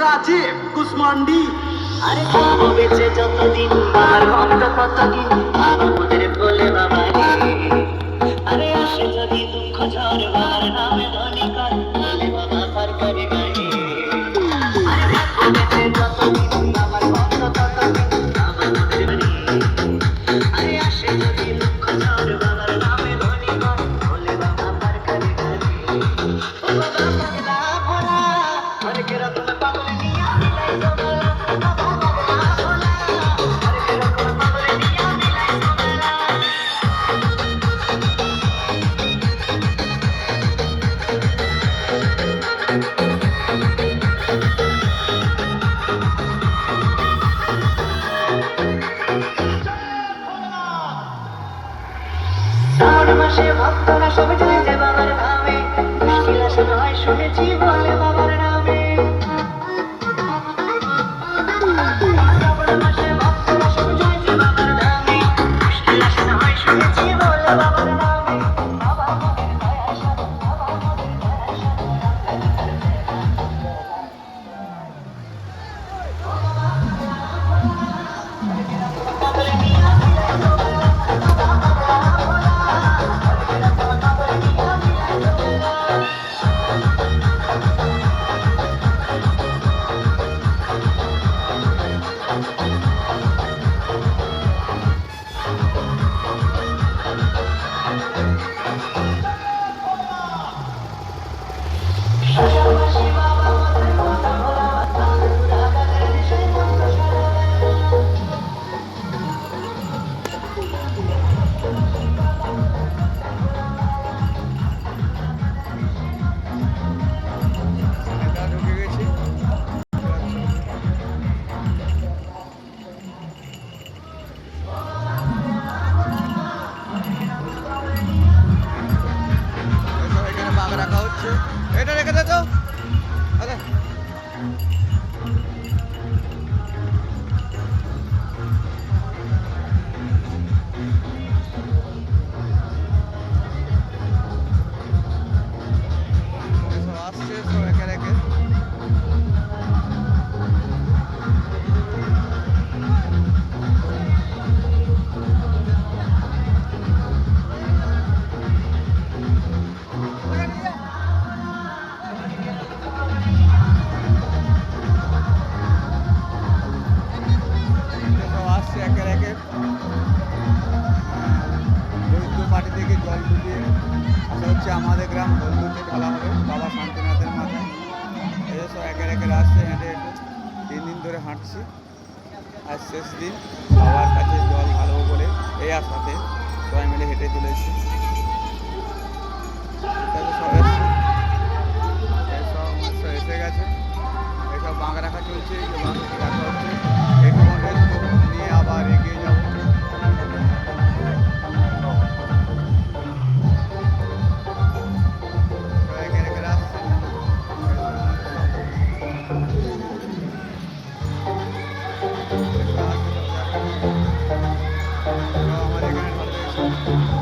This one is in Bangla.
রাজীব কুসমান্ডি আরে খাবো বেঁচে যতদিন আর অন্ত কতদিন আমাদের বলে বাবা রে আরে আসে যদি দুঃখ ঝড় বাবার নামে ধনী কর বলে বাবা পার করে গায়ে আরে খাবো বেঁচে যতদিন আমার অন্ত ততদিন আমাদের রে আরে আসে যদি দুঃখ ঝড় বাবার নামে ধনী কর বলে বাবা পার করে গায়ে ও বাবা পাগলা ভোলা আরে কেরা তুমি পাগল নিয়া মিলাই জমলা মাসে ভক্তরা সব যায় যে বাবার ধামে মুশকিল আসে নয় শুনেছি বলে বাবার নামে মাসে ভক্তরা সব যায় যে বাবার ধামে মুশকিল আসে নয় শুনেছি বলে বাবার নামে বাবা আমাদের দয়া সাধন বাবা আমাদের দয়া রাখা হচ্ছে এটা রেখে দে তো আরে আসছে সব একে রেখে পার্টি থেকে জল ডুবিয়ে আসা হচ্ছে আমাদের গ্রাম হলদুতে ঢালা হবে বাবা শান্তিনাথের মাথায় এদের সব একের একের আসছে হেঁটে হেঁটে 3 দিন ধরে হাঁটছি আর শেষ দিন বাবার কাছে জল ঢালবো বলে এই আশাতে সবাই মিলে হেঁটে চলে এসেছি সব এসে গেছে এইসব বাঁক রাখা চলছে বাঁক রাখা হচ্ছে একটু নিয়ে আবার এগিয়ে যাবো আমাদের এখানে